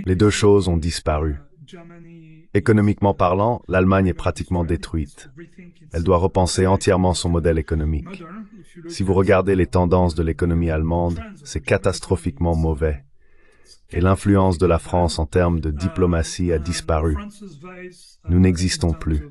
Les deux choses ont disparu. Économiquement parlant, l'Allemagne est pratiquement détruite. Elle doit repenser entièrement son modèle économique. Si vous regardez les tendances de l'économie allemande, c'est catastrophiquement mauvais. Et l'influence de la France en termes de diplomatie a disparu. Nous n'existons plus.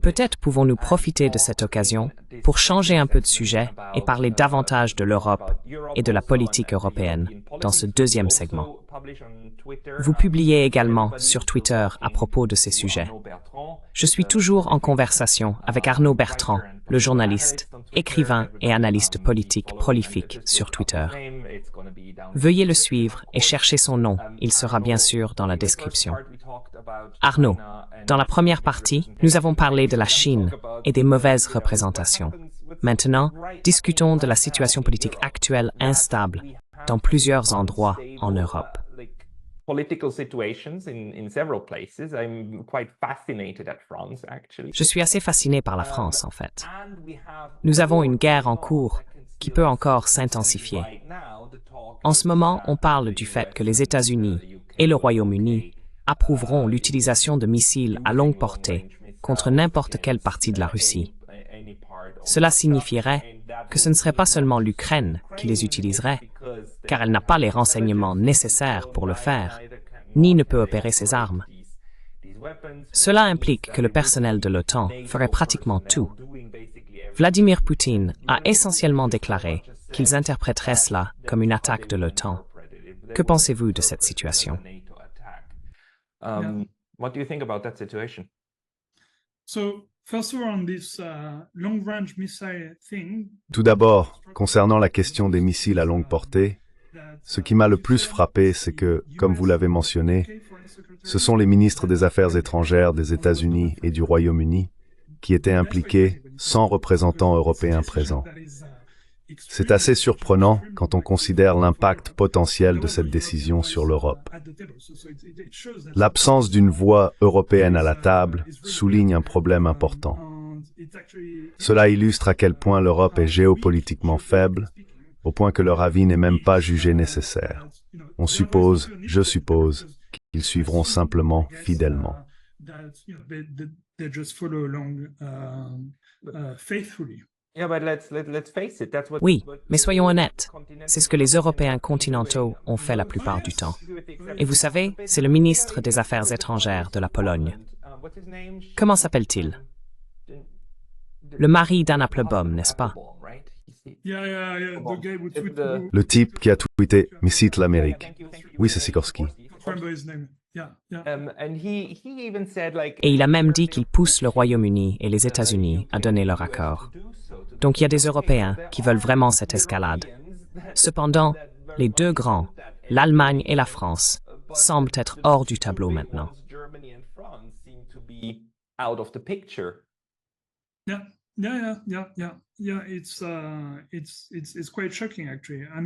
Peut-être pouvons-nous profiter de cette occasion pour changer un peu de sujet et parler davantage de l'Europe et de la politique européenne dans ce deuxième segment. Vous publiez également sur Twitter à propos de ces sujets. Je suis toujours en conversation avec Arnaud Bertrand, le journaliste, écrivain et analyste politique prolifique sur Twitter. Veuillez le suivre et chercher son nom, il sera bien sûr dans la description. Arnaud, dans la première partie, nous avons parlé de la Chine et des mauvaises représentations. Maintenant, discutons de la situation politique actuelle instable dans plusieurs endroits en Europe. Je suis assez fasciné par la France, en fait. Nous avons une guerre en cours qui peut encore s'intensifier. En ce moment, on parle du fait que les États-Unis et le Royaume-Uni approuveront l'utilisation de missiles à longue portée contre n'importe quelle partie de la Russie. Cela signifierait que ce ne serait pas seulement l'Ukraine qui les utiliserait, car elle n'a pas les renseignements nécessaires pour le faire, ni ne peut opérer ses armes. Cela implique que le personnel de l'OTAN ferait pratiquement tout. Vladimir Poutine a essentiellement déclaré qu'ils interpréteraient cela comme une attaque de l'OTAN. Que pensez-vous de cette situation? What do you think about that situation? Tout d'abord, concernant la question des missiles à longue portée, ce qui m'a le plus frappé, c'est que, comme vous l'avez mentionné, ce sont les ministres des Affaires étrangères des États-Unis et du Royaume-Uni qui étaient impliqués sans représentants européens présents. C'est assez surprenant quand on considère l'impact potentiel de cette décision sur l'Europe. L'absence d'une voix européenne à la table souligne un problème important. Cela illustre à quel point l'Europe est géopolitiquement faible, au point que leur avis n'est même pas jugé nécessaire. On suppose, je suppose, qu'ils suivront simplement fidèlement. Oui, mais soyons honnêtes, c'est ce que les Européens continentaux ont fait la plupart du temps. Et vous savez, c'est le ministre des Affaires étrangères de la Pologne. Comment s'appelle-t-il? Le mari d'Anna Applebaum, n'est-ce pas? Le type qui a tweeté « Missit l'Amérique ». Oui, c'est Sikorski. Et il a même dit qu'il pousse le Royaume-Uni et les États-Unis à donner leur accord. Donc il y a des Européens qui veulent vraiment cette escalade. Cependant, les deux grands, l'Allemagne et la France, semblent être hors du tableau maintenant.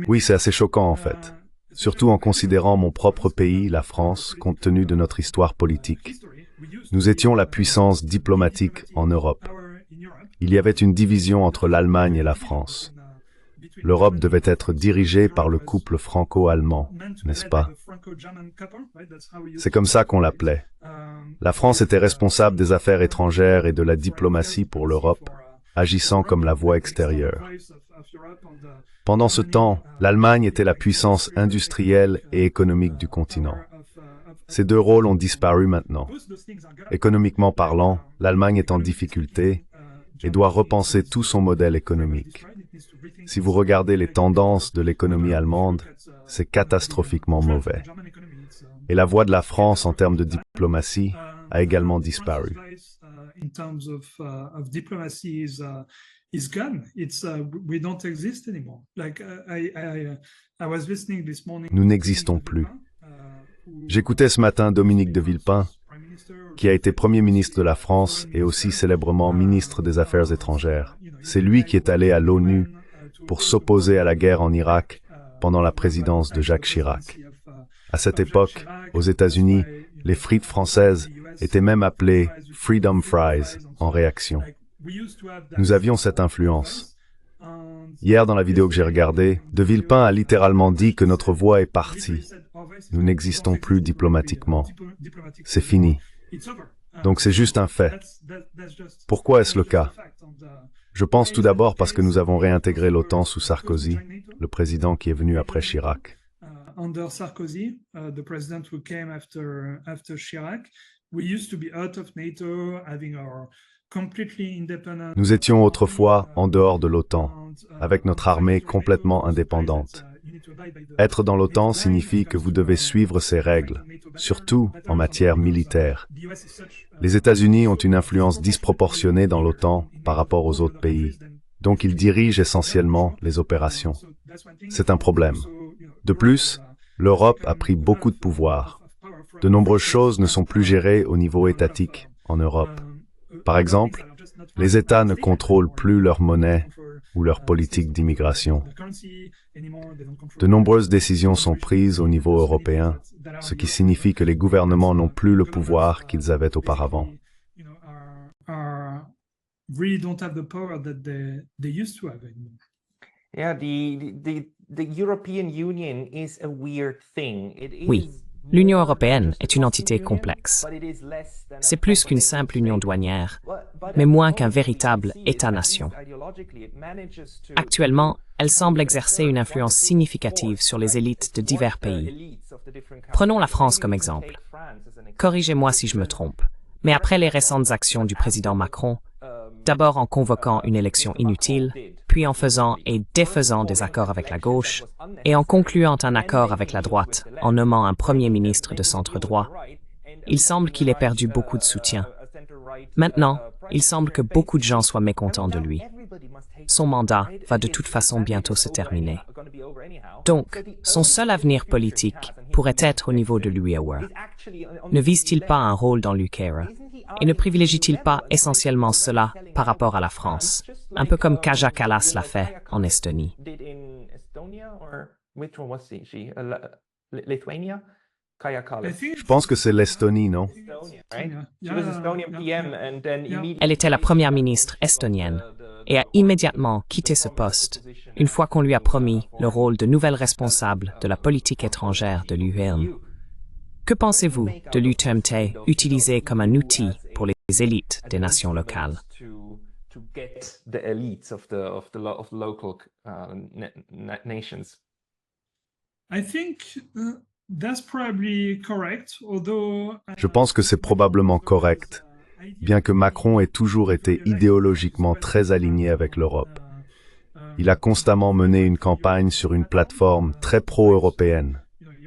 Oui, c'est assez choquant en fait. Surtout en considérant mon propre pays, la France, compte tenu de notre histoire politique. Nous étions la puissance diplomatique en Europe. Il y avait une division entre l'Allemagne et la France. L'Europe devait être dirigée par le couple franco-allemand, n'est-ce pas? C'est comme ça qu'on l'appelait. La France était responsable des affaires étrangères et de la diplomatie pour l'Europe, agissant comme la voie extérieure. Pendant ce temps, l'Allemagne était la puissance industrielle et économique du continent. Ces deux rôles ont disparu maintenant. Économiquement parlant, l'Allemagne est en difficulté et doit repenser tout son modèle économique. Si vous regardez les tendances de l'économie allemande, c'est catastrophiquement mauvais. Et la voix de la France en termes de diplomatie a également disparu. Nous n'existons plus. J'écoutais ce matin Dominique de Villepin, qui a été Premier ministre de la France et aussi célèbrement ministre des Affaires étrangères. C'est lui qui est allé à l'ONU pour s'opposer à la guerre en Irak pendant la présidence de Jacques Chirac. À cette époque, aux États-Unis, les frites françaises étaient même appelées « Freedom Fries » en réaction. Nous avions cette influence. Hier, dans la vidéo que j'ai regardée, De Villepin a littéralement dit que notre voix est partie. Nous n'existons plus diplomatiquement. C'est fini. Donc c'est juste un fait. Pourquoi est-ce le cas? Je pense tout d'abord parce que nous avons réintégré l'OTAN sous Sarkozy, le président qui est venu après Chirac. Under Sarkozy, the president who came after Chirac, we used to be out of NATO, having our completely independent. Nous étions autrefois en dehors de l'OTAN, avec notre armée complètement indépendante. Être dans l'OTAN signifie que vous devez suivre ses règles, surtout en matière militaire. Les États-Unis ont une influence disproportionnée dans l'OTAN par rapport aux autres pays, donc ils dirigent essentiellement les opérations. C'est un problème. De plus, l'Europe a pris beaucoup de pouvoir. De nombreuses choses ne sont plus gérées au niveau étatique en Europe. Par exemple, les États ne contrôlent plus leur monnaie ou leur politique d'immigration. De nombreuses décisions sont prises au niveau européen, ce qui signifie que les gouvernements n'ont plus le pouvoir qu'ils avaient auparavant. Oui, l'Union européenne est une entité complexe. C'est plus qu'une simple union douanière, mais moins qu'un véritable État-nation. Actuellement, elle semble exercer une influence significative sur les élites de divers pays. Prenons la France comme exemple. Corrigez-moi si je me trompe, mais après les récentes actions du président Macron, d'abord en convoquant une élection inutile, puis en faisant et défaisant des accords avec la gauche, et en concluant un accord avec la droite, en nommant un premier ministre de centre-droit, il semble qu'il ait perdu beaucoup de soutien. Maintenant, il semble que beaucoup de gens soient mécontents de lui. Son mandat va de toute façon bientôt se terminer. Donc, son seul avenir politique pourrait être au niveau de l'UE. Ne vise-t-il pas un rôle dans l'UKERA? Et ne privilégie-t-il pas essentiellement cela par rapport à la France, un peu comme Kaja Kallas l'a fait en Estonie? Je pense que c'est l'Estonie, non? Elle était la première ministre estonienne et a immédiatement quitté ce poste une fois qu'on lui a promis le rôle de nouvelle responsable de la politique étrangère de l'UE. Que pensez-vous de l'UTMT utilisé comme un outil pour les élites des nations locales? Je pense que c'est probablement correct, bien que Macron ait toujours été idéologiquement très aligné avec l'Europe. Il a constamment mené une campagne sur une plateforme très pro-européenne.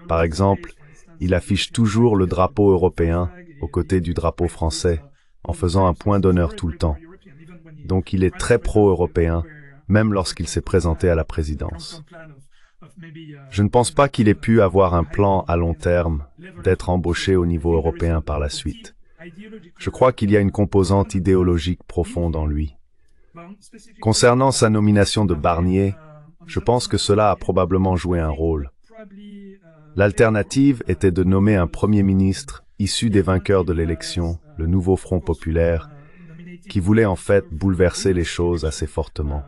Par exemple, il affiche toujours le drapeau européen aux côtés du drapeau français, en faisant un point d'honneur tout le temps. Donc il est très pro-européen, même lorsqu'il s'est présenté à la présidence. Je ne pense pas qu'il ait pu avoir un plan à long terme d'être embauché au niveau européen par la suite. Je crois qu'il y a une composante idéologique profonde en lui. Concernant sa nomination de Barnier, je pense que cela a probablement joué un rôle. L'alternative était de nommer un Premier ministre issu des vainqueurs de l'élection, le nouveau Front populaire, qui voulait en fait bouleverser les choses assez fortement.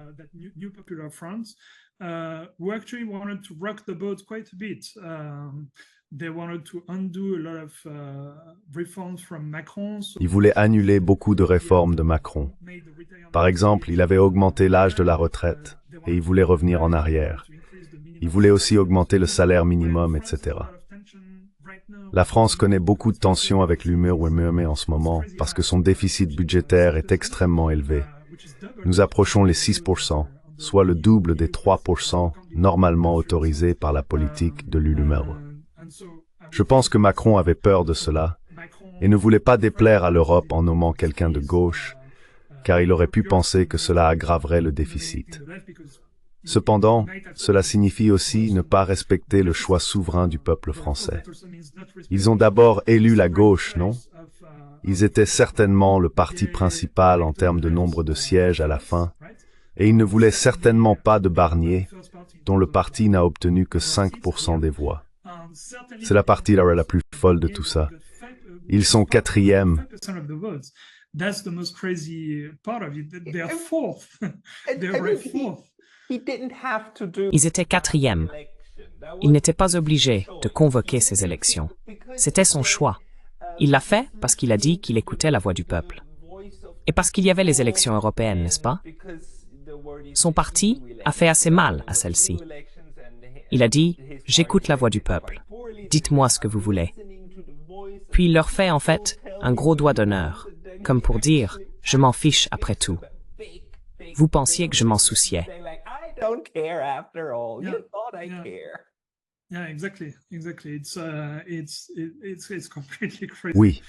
Il voulait annuler beaucoup de réformes de Macron. Par exemple, il avait augmenté l'âge de la retraite et il voulait revenir en arrière. Il voulait aussi augmenter le salaire minimum, etc. La France connaît beaucoup de tensions avec l'UE en ce moment parce que son déficit budgétaire est extrêmement élevé. Nous approchons les 6%, soit le double des 3% normalement autorisés par la politique de l'UE. Je pense que Macron avait peur de cela et ne voulait pas déplaire à l'Europe en nommant quelqu'un de gauche, car il aurait pu penser que cela aggraverait le déficit. Cependant, cela signifie aussi ne pas respecter le choix souverain du peuple français. Ils ont d'abord élu la gauche, non? Ils étaient certainement le parti principal en termes de nombre de sièges à la fin, Et ils ne voulaient certainement pas de Barnier, dont le parti n'a obtenu que 5% des voix. C'est la partie la plus folle de tout ça. Ils sont quatrième. That's the most crazy part of it. They're fourth. They're right fourth. Ils étaient quatrième. Il n'était pas obligé de convoquer ces élections. C'était son choix. Il l'a fait parce qu'il a dit qu'il écoutait la voix du peuple. Et parce qu'il y avait les élections européennes, n'est-ce pas? Son parti a fait assez mal à celle-ci. Il a dit « J'écoute la voix du peuple. Dites-moi ce que vous voulez. » Puis il leur fait en fait un gros doigt d'honneur, comme pour dire « Je m'en fiche après tout. Vous pensiez que je m'en souciais. » Yeah, exactly. It's completely crazy. Oui,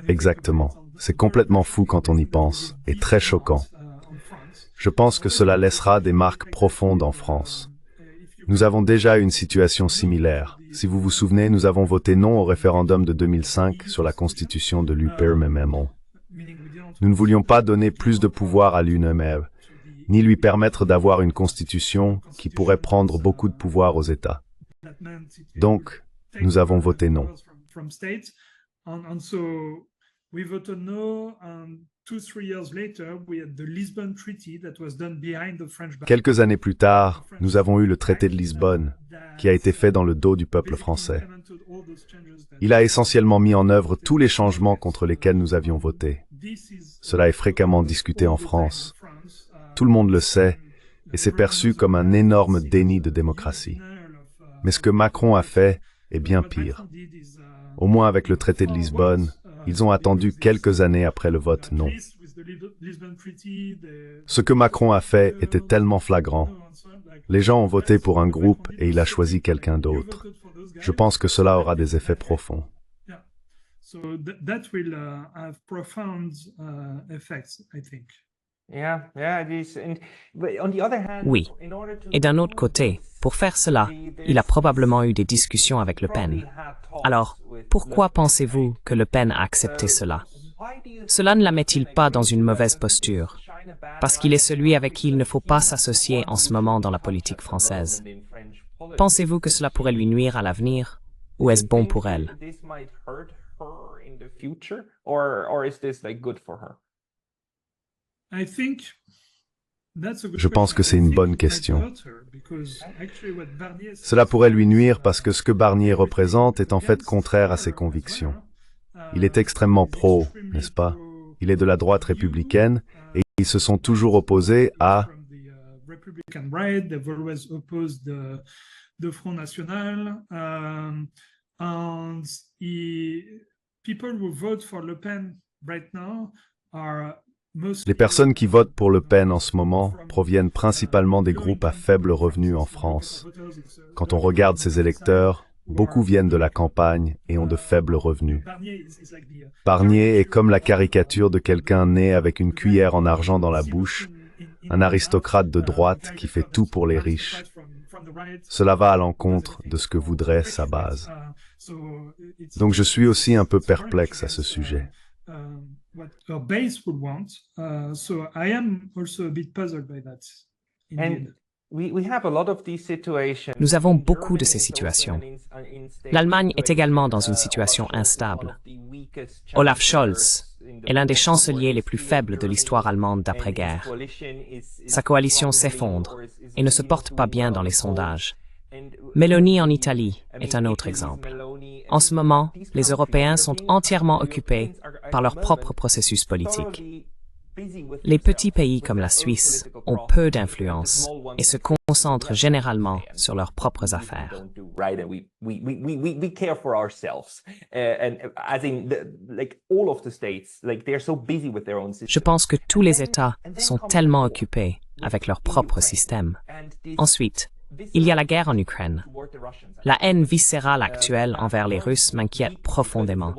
exactement. C'est complètement fou quand on y pense, et très choquant. Je pense que cela laissera des marques profondes en France. Nous avons déjà une situation similaire. Si vous vous souvenez, nous avons voté non au référendum de 2005 sur la constitution de l'UPR-MMO. Nous ne voulions pas donner plus de pouvoir à l'UNEMEB, ni lui permettre d'avoir une constitution qui pourrait prendre beaucoup de pouvoir aux États. Donc, nous avons voté non. Quelques années plus tard, nous avons eu le traité de Lisbonne, qui a été fait dans le dos du peuple français. Il a essentiellement mis en œuvre tous les changements contre lesquels nous avions voté. Cela est fréquemment discuté en France. Tout le monde le sait, et c'est perçu comme un énorme déni de démocratie. Mais ce que Macron a fait est bien pire. Au moins avec le traité de Lisbonne, ils ont attendu quelques années après le vote non. Ce que Macron a fait était tellement flagrant. Les gens ont voté pour un groupe et il a choisi quelqu'un d'autre. Je pense que cela aura des effets profonds. Oui. Et d'un autre côté, pour faire cela, il a probablement eu des discussions avec Le Pen. Alors, pourquoi pensez-vous que Le Pen a accepté cela? Cela ne la met-il pas dans une mauvaise posture? Parce qu'il est celui avec qui il ne faut pas s'associer en ce moment dans la politique française. Pensez-vous que cela pourrait lui nuire à l'avenir? Ou est-ce bon pour elle? Je pense que c'est une bonne question. Cela pourrait lui nuire parce que ce que Barnier représente est en fait contraire à ses convictions. Il est extrêmement pro, n'est-ce pas? Il est de la droite républicaine et ils se sont toujours opposés à Front National. And people who vote for Le Pen right now are Les personnes qui votent pour Le Pen en ce moment proviennent principalement des groupes à faible revenu en France. Quand on regarde ces électeurs, beaucoup viennent de la campagne et ont de faibles revenus. Barnier est comme la caricature de quelqu'un né avec une cuillère en argent dans la bouche, un aristocrate de droite qui fait tout pour les riches. Cela va à l'encontre de ce que voudrait sa base. Donc je suis aussi un peu perplexe à ce sujet. Nous avons beaucoup de ces situations. L'Allemagne est également dans une situation instable. Olaf Scholz est l'un des chanceliers les plus faibles de l'histoire allemande d'après-guerre. Sa coalition s'effondre et ne se porte pas bien dans les sondages. Meloni en Italie est un autre exemple. En ce moment, les Européens sont entièrement occupés par leur propre processus politique. Les petits pays comme la Suisse ont peu d'influence et se concentrent généralement sur leurs propres affaires. Je pense que tous les États sont tellement occupés avec leur propre système. Ensuite, il y a la guerre en Ukraine. La haine viscérale actuelle envers les Russes m'inquiète profondément.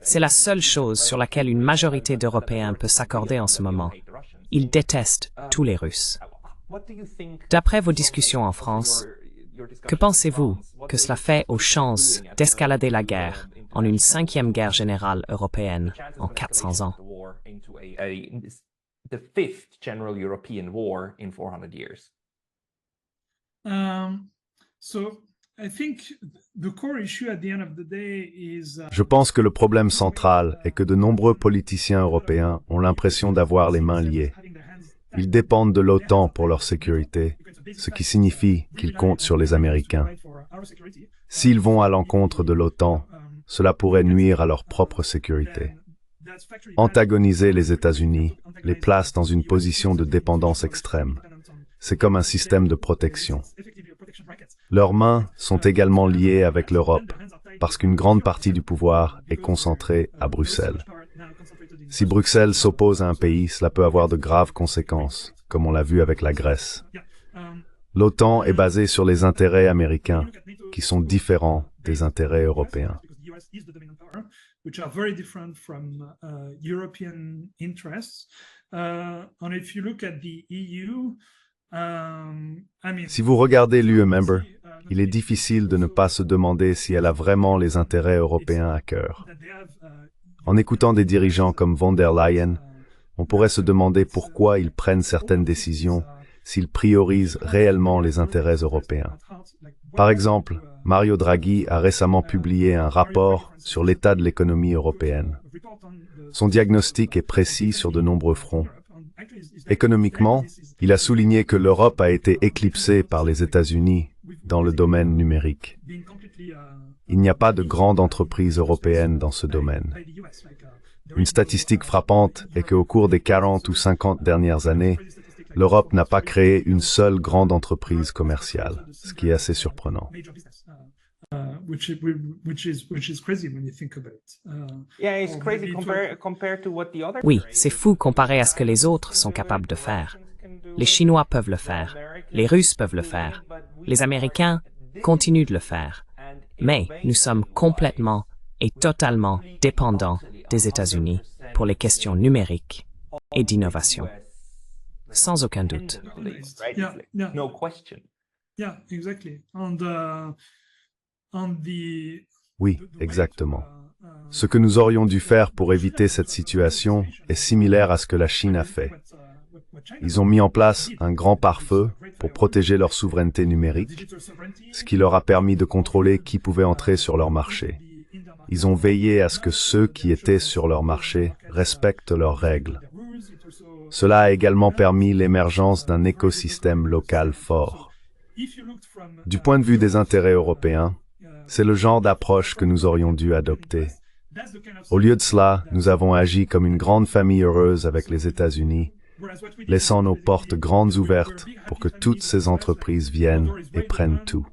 C'est la seule chose sur laquelle une majorité d'Européens peut s'accorder en ce moment. Ils détestent tous les Russes. D'après vos discussions en France, que pensez-vous que cela fait aux chances d'escalader la guerre en une 5e guerre générale européenne en 400 ans? the fifth general European war in 400 years? Je pense que le problème central est que de nombreux politiciens européens ont l'impression d'avoir les mains liées. Ils dépendent de l'OTAN pour leur sécurité, ce qui signifie qu'ils comptent sur les Américains. S'ils vont à l'encontre de l'OTAN, cela pourrait nuire à leur propre sécurité. Antagoniser les États-Unis les place dans une position de dépendance extrême. C'est comme un système de protection. Leurs mains sont également liées avec l'Europe, parce qu'une grande partie du pouvoir est concentrée à Bruxelles. Si Bruxelles s'oppose à un pays, cela peut avoir de graves conséquences, comme on l'a vu avec la Grèce. L'OTAN est basée sur les intérêts américains, qui sont différents des intérêts européens. Si vous regardez l'UE member, il est difficile de ne pas se demander si elle a vraiment les intérêts européens à cœur. En écoutant des dirigeants comme von der Leyen, on pourrait se demander pourquoi ils prennent certaines décisions s'ils priorisent réellement les intérêts européens. Par exemple, Mario Draghi a récemment publié un rapport sur l'état de l'économie européenne. Son diagnostic est précis sur de nombreux fronts. Économiquement, il a souligné que l'Europe a été éclipsée par les États-Unis dans le domaine numérique. Il n'y a pas de grande entreprise européenne dans ce domaine. Une statistique frappante est qu'au cours des 40 ou 50 dernières années, l'Europe n'a pas créé une seule grande entreprise commerciale, ce qui est assez surprenant. Oui, c'est fou comparé à ce que les autres sont capables de faire. Les Chinois peuvent le faire, les Russes peuvent le faire, les Américains continuent de le faire. Mais nous sommes complètement et totalement dépendants des États-Unis pour les questions numériques et d'innovation. Sans aucun doute. No question. Oui, exactement. Ce que nous aurions dû faire pour éviter cette situation est similaire à ce que la Chine a fait. Ils ont mis en place un grand pare-feu pour protéger leur souveraineté numérique, ce qui leur a permis de contrôler qui pouvait entrer sur leur marché. Ils ont veillé à ce que ceux qui étaient sur leur marché respectent leurs règles. Cela a également permis l'émergence d'un écosystème local fort. Du point de vue des intérêts européens, c'est le genre d'approche que nous aurions dû adopter. Au lieu de cela, nous avons agi comme une grande famille heureuse avec les États-Unis, laissant nos portes grandes ouvertes pour que toutes ces entreprises viennent et prennent tout.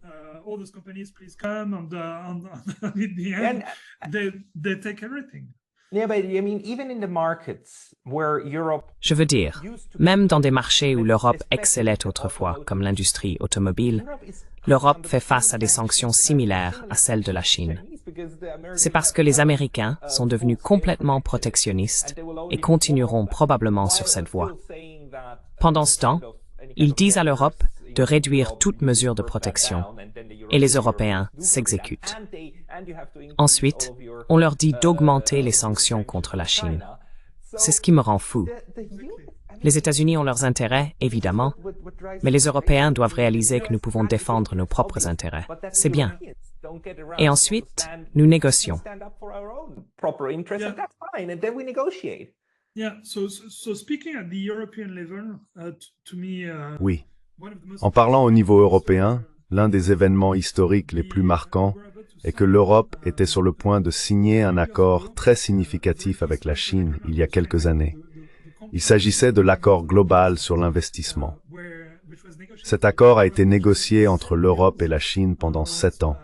Je veux dire, même dans des marchés où l'Europe excellait autrefois, comme l'industrie automobile, l'Europe fait face à des sanctions similaires à celles de la Chine. C'est parce que les Américains sont devenus complètement protectionnistes et continueront probablement sur cette voie. Pendant ce temps, ils disent à l'Europe de réduire toute mesure de protection, et les Européens s'exécutent. Ensuite, on leur dit d'augmenter les sanctions contre la Chine. C'est ce qui me rend fou. Les États-Unis ont leurs intérêts, évidemment, mais les Européens doivent réaliser que nous pouvons défendre nos propres intérêts. C'est bien. Et ensuite, nous négocions. Oui. En parlant au niveau européen, l'un des événements historiques les plus marquants est que l'Europe était sur le point de signer un accord très significatif avec la Chine il y a quelques années. Il s'agissait de l'accord global sur l'investissement. Cet accord a été négocié entre l'Europe et la Chine pendant 7 ans.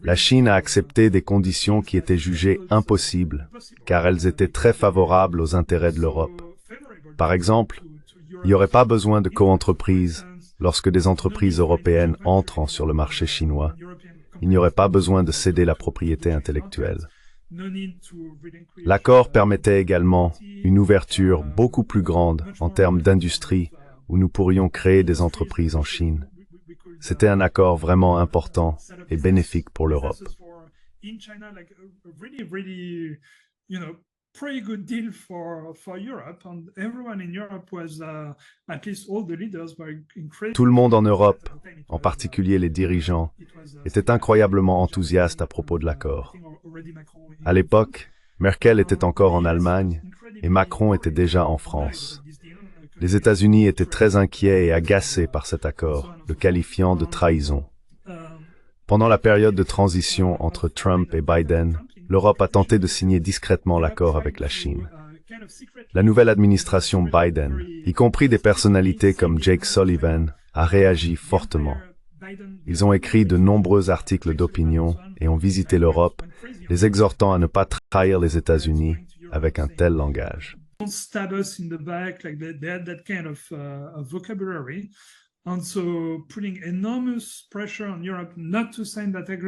La Chine a accepté des conditions qui étaient jugées impossibles, car elles étaient très favorables aux intérêts de l'Europe. Par exemple, il n'y aurait pas besoin de coentreprise lorsque des entreprises européennes entrent sur le marché chinois. Il n'y aurait pas besoin de céder la propriété intellectuelle. L'accord permettait également une ouverture beaucoup plus grande en termes d'industrie où nous pourrions créer des entreprises en Chine. C'était un accord vraiment important et bénéfique pour l'Europe. pretty good deal for Europe, and everyone in Europe was, at least all the leaders were incredibly. Tout le monde en Europe, en particulier les dirigeants, était incroyablement enthousiaste à propos de l'accord. À l'époque, Merkel était encore en Allemagne et Macron était déjà en France. Les États-Unis étaient très inquiets et agacés par cet accord, le qualifiant de trahison. Pendant la période de transition entre Trump et Biden, l'Europe a tenté de signer discrètement l'accord avec la Chine. La nouvelle administration Biden, y compris des personnalités comme Jake Sullivan, a réagi fortement. Ils ont écrit de nombreux articles d'opinion et ont visité l'Europe, les exhortant à ne pas trahir les États-Unis avec un tel langage.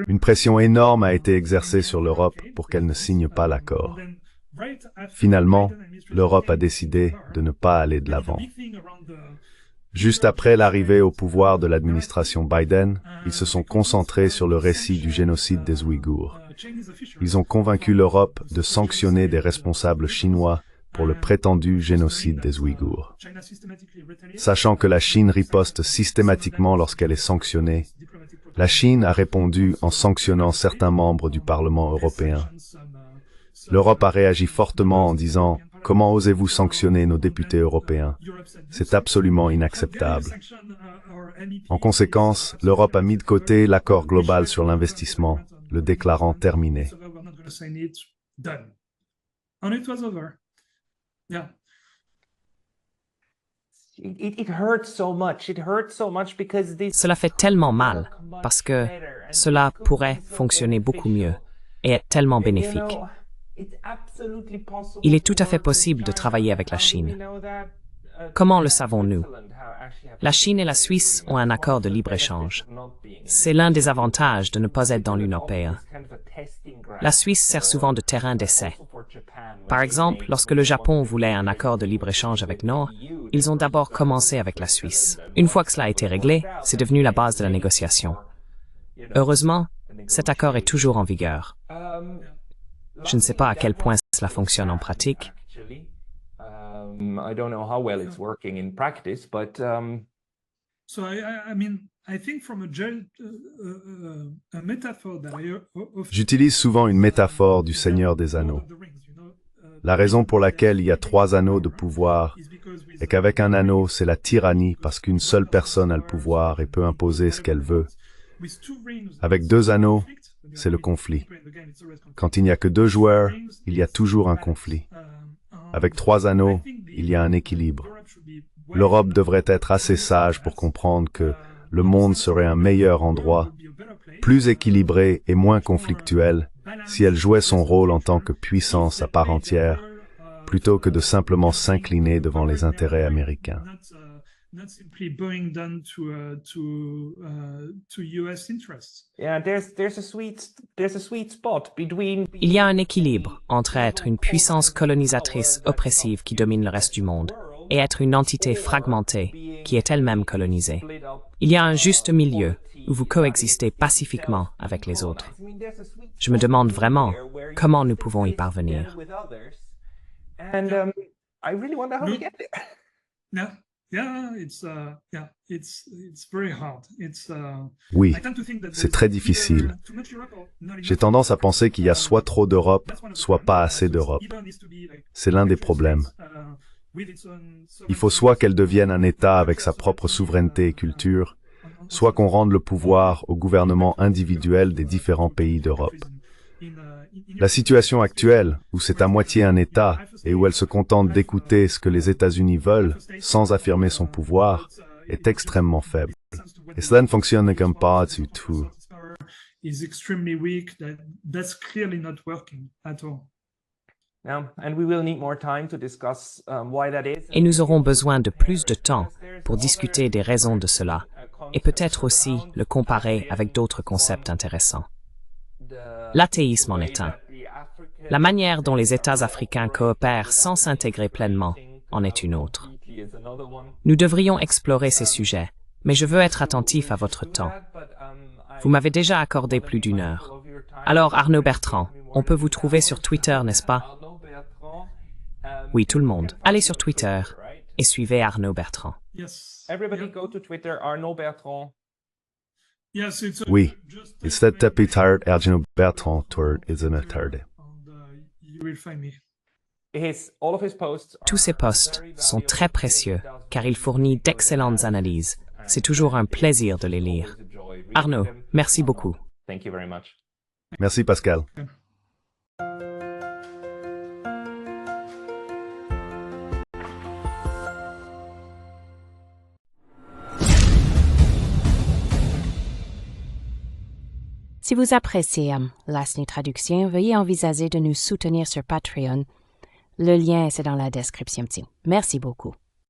Une pression énorme a été exercée sur l'Europe pour qu'elle ne signe pas l'accord. Finalement, l'Europe a décidé de ne pas aller de l'avant. Juste après l'arrivée au pouvoir de l'administration Biden, ils se sont concentrés sur le récit du génocide des Ouïghours. Ils ont convaincu l'Europe de sanctionner des responsables chinois pour le prétendu génocide des Ouïghours. Sachant que la Chine riposte systématiquement lorsqu'elle est sanctionnée, la Chine a répondu en sanctionnant certains membres du Parlement européen. L'Europe a réagi fortement en disant « Comment osez-vous sanctionner nos députés européens? C'est absolument inacceptable. » En conséquence, l'Europe a mis de côté l'accord global sur l'investissement, le déclarant terminé. Cela fait tellement mal, parce que cela pourrait fonctionner beaucoup mieux et être tellement bénéfique. Il est tout à fait possible de travailler avec la Chine. Comment le savons-nous? La Chine et la Suisse ont un accord de libre-échange. C'est l'un des avantages de ne pas être dans l'Union européenne. La Suisse sert souvent de terrain d'essai. Par exemple, lorsque le Japon voulait un accord de libre-échange avec nous, ils ont d'abord commencé avec la Suisse. Une fois que cela a été réglé, c'est devenu la base de la négociation. Heureusement, cet accord est toujours en vigueur. Je ne sais pas à quel point cela fonctionne en pratique. I don't know how well it's working in practice, but so I mean, I think from a metaphor that J'utilise souvent une métaphore du Seigneur des Anneaux. La raison pour laquelle il y a 3 anneaux de pouvoir est qu'avec un anneau, c'est la tyrannie parce qu'une seule personne a le pouvoir et peut imposer ce qu'elle veut. Avec 2 anneaux, c'est le conflit. Quand il n'y a que 2 joueurs, il y a toujours un conflit. Avec 3 anneaux, il y a un équilibre. L'Europe devrait être assez sage pour comprendre que le monde serait un meilleur endroit, plus équilibré et moins conflictuel, si elle jouait son rôle en tant que puissance à part entière, plutôt que de simplement s'incliner devant les intérêts américains. Il y a un équilibre entre être une puissance colonisatrice oppressive qui domine le reste du monde et être une entité fragmentée qui est elle-même colonisée. Il y a un juste milieu où vous coexistez pacifiquement avec les autres. Je me demande vraiment comment nous pouvons y parvenir. Oui, c'est très difficile. J'ai tendance à penser qu'il y a soit trop d'Europe, soit pas assez d'Europe. C'est l'un des problèmes. Il faut soit qu'elle devienne un État avec sa propre souveraineté et culture, soit qu'on rende le pouvoir au gouvernement individuel des différents pays d'Europe. La situation actuelle, où c'est à moitié un État et où elle se contente d'écouter ce que les États-Unis veulent, sans affirmer son pouvoir, est extrêmement faible. Et cela ne fonctionne comme pas du tout. Et nous aurons besoin de plus de temps pour discuter des raisons de cela, et peut-être aussi le comparer avec d'autres concepts intéressants. L'athéisme en est un. La manière dont les États africains coopèrent sans s'intégrer pleinement en est une autre. Nous devrions explorer ces sujets, mais je veux être attentif à votre temps. Vous m'avez déjà accordé plus d'1 heure. Alors, Arnaud Bertrand, on peut vous trouver sur Twitter, n'est-ce pas? Oui, tout le monde. Allez sur Twitter et suivez Arnaud Bertrand. Yes. Everybody go to Twitter, Arnaud Bertrand. Yes, Oui, instead tapez tired Arnaud Bertrand Twitter is an eternity. You will find me. Tous ces posts sont très précieux car il fournit d'excellentes analyses. C'est toujours un plaisir de les lire. Arnaud, merci beaucoup. Thank you very much. Merci Pascal. Si vous appréciez Lasny Traduction, veuillez envisager de nous soutenir sur Patreon. Le lien est dans la description. Merci beaucoup.